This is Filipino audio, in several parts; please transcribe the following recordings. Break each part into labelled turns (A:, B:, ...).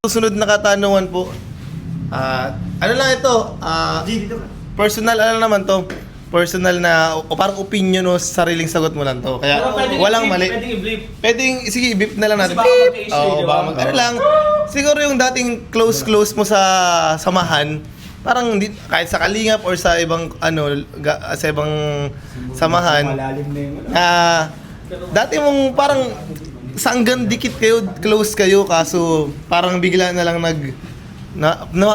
A: Susunod na katanungan po. Ano lang ito? Personal ano naman to? Personal na o parang opinion o sariling sagot mo lang to. Kaya walang mali.
B: Pwedeng i-blip.
A: Pwedeng sige, beep na lang natin.
B: Kasi baka magka-issue,
A: Oo,
B: di ba?
A: baka ano lang. Siguro yung dating close mo sa samahan, parang hindi, kahit sa Kalingap or sa ibang sa ibang samahan.
C: Malalim na yung
A: Dati mong parang sa hanggang dikit kayo, close kayo, kaso parang bigla na lang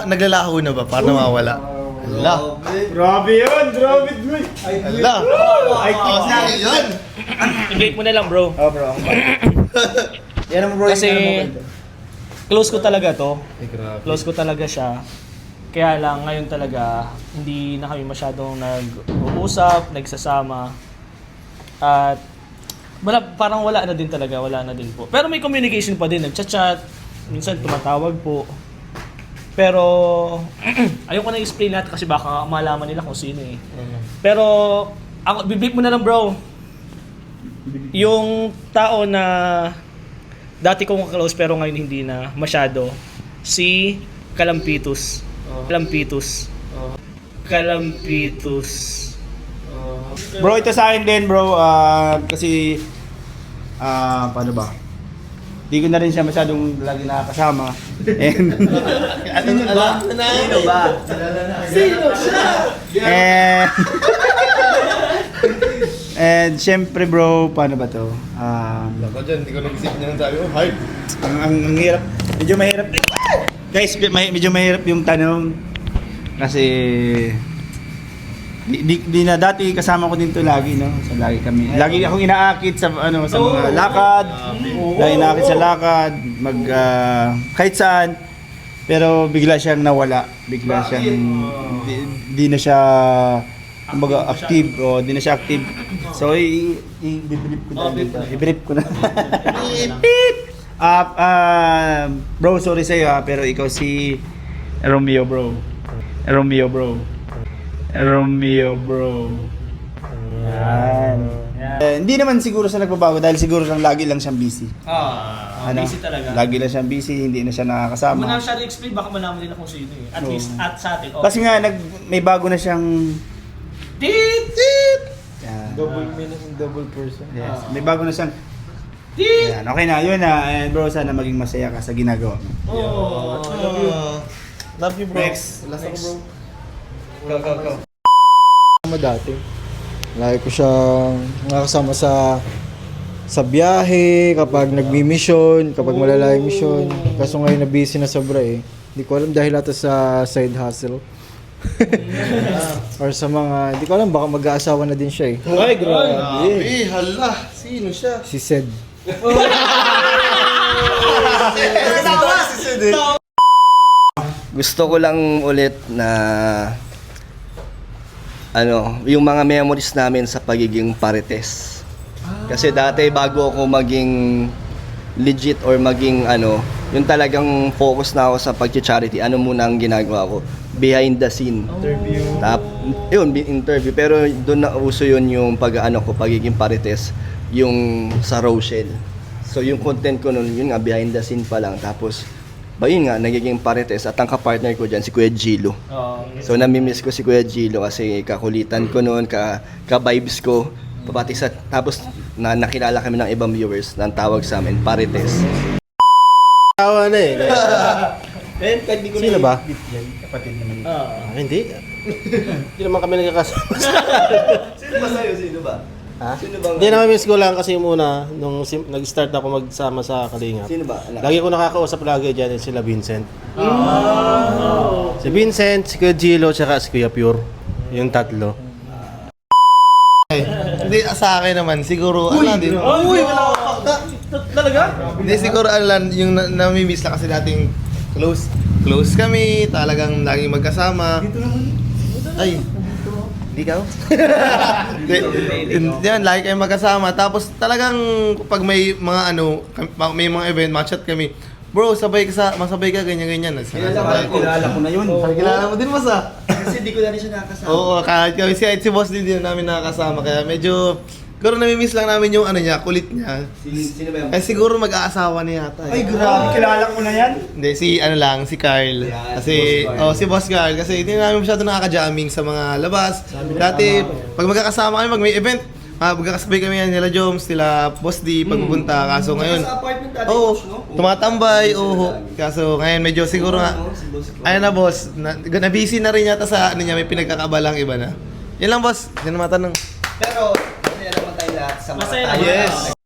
A: naglalaho na ba? Parang nawawala. Ala.
C: Grabe yun! Grabe yun!
A: Ala.
C: Ay,
A: Sige, yun.
B: I-blip mo na lang, bro.
C: Oh, bro. Yan ang bro.
B: Kasi close ko talaga to. Close ko talaga siya. Kaya lang ngayon talaga hindi na kami masyadong nag-uusap, nagsasama. At parang wala na din talaga, wala na din po. Pero may communication pa din, nagchat-chat, minsan tumatawag po. Pero ayoko na i-explain lahat kasi baka malaman nila kung sino eh. Pero ako bibig mo na lang, bro. Yung tao na dati kong close pero ngayon hindi na masyado, si Kalampitus. Kalampitus.
C: Bro, ito sa akin din, bro. Kasi, paano ba? Di ko na rin siya masyadong lagi nakakasama. And,
A: Sino ba? Sino siya?
C: and syempre, bro, paano ba to?
A: Ako dyan, hindi ko nag-isip niya ng sabi ko, hype.
C: Ang hirap. Medyo mahirap. Guys, medyo mahirap yung tanong. Kasi di na dati kasama ko din to lagi, no? So, lagi kami. Lagi akong inaakit sa sa mga lakad. Lagi inaakit sa lakad, kahit saan. Pero bigla siyang nawala. Bigla siyang di na siya kumbaga active o di na siya active. So i-brief ko na dito. I-brief ko na. Bro, sorry sa'yo pero ikaw si Romeo, bro. Yan. Hindi naman siguro siya nagbabago dahil siguro lang lagi lang siyang busy.
B: Busy talaga.
C: Lagi lang siyang busy, hindi na siya nakakasama.
B: Kung siya i-explain, baka malaman nila kung sino eh. At least at sa atin. Okay.
C: Kasi nga may bago na siyang
B: Tit!
C: yan.
A: Double meaning, double person.
C: Yes. May bago na siyang
B: Tit!
C: yan. Okay na, yun na. And bro, sana maging masaya ka sa ginagawa mo.
B: Oh,
A: Love you, bro.
C: Next.
A: Last ako, bro.
D: Kasama dati. Lagi ko siyang nakasama sa biyahe, kapag nagmi-mission, kapag malalayong mission. Kaso ngayon na busy na sobra eh. Hindi ko alam dahil ata sa side hustle. Or sa mga, hindi ko alam, baka mag-aasawa na din siya eh.
A: Ay, grabe. Hala. Sino siya?
D: Si Sed.
E: Gusto ko lang ulit na yung mga memories namin sa pagiging Parites. Kasi dati bago ako maging legit or maging yung talagang focus na ako sa pag-charity, muna ang ginagawa ko? Behind the scene. Interview. Interview. Pero doon na uso yun yung pagiging Parites, yung sa Rochelle. So yung content ko noon, yun nga, behind the scene pa lang. Tapos, yun nga, nagiging Parites at ang ka-partner ko dyan, si Kuya Gilo. So namimiss ko si Kuya Gilo kasi kakulitan ko noon, ka-vibes ko. Tapos nakilala kami ng ibang viewers na ang tawag sa amin, Parites.
A: Tawa na eh.
D: Sino ba?
C: Kapatid naman.
D: Hindi.
F: Hindi naman kami nagkakasama.
E: Sino ba sa'yo? Sino ba?
F: Ha?
E: Sino bang...
F: Hindi naman miss ko lang kasi yung una, nung nag-start ako magsama sa Kalingap.
E: Sino ba?
F: Lagi ko nakakausap lagi dyan sila Vincent. Si Vincent, si Kuya Gilo, tsaka si Kuya Pure. Yung tatlo.
A: Hindi, sa akin naman, siguro, din.
B: Uy, wala talaga?
A: Hindi, siguro, yung namimiss lang kasi dating close kami, talagang laging magkasama. Ay, hindi ka? Yan, lagi kayong magkasama. Tapos talagang pag may mga may mga event, matchat kami. Bro, masabay ka, ganyan-ganyan.
C: Kilala ko na yun.
A: Kilala mo din, Masa?
E: Kasi di ko na rin siya nakakasama.
A: Oo, kahit si Boss din namin nakakasama. Kaya medyo Siguro namimiss lang namin yung ano niya, kulit niya.
E: Sino ba yan?
A: Eh siguro mag-aasawa niya yata.
C: Ay, grabe, kilala ko na yan.
A: Hindi, si ano lang, si Carl. Kasi, si Boss Carl. Kasi hindi namin masyado nakaka-jamming sa mga labas. Dati, pag magkakasama kami, pag may event, magkakasabay kami yan, nila Joms, nila Boss D, pagpupunta. Kaso ngayon,
E: Sa apartment dati,
A: oo,
E: coach, no?
A: tumatambay, oo. Kaso ngayon, medyo siguro nga, ayun na boss, na-busy na rin yata sa ano niya, may pinagkakabalang iba na. Yan lang boss, yan ang matanong.
E: Pero, masaya naman tayo lahat sa mga
B: Masaya
E: tayo.
B: naman.
A: Yes.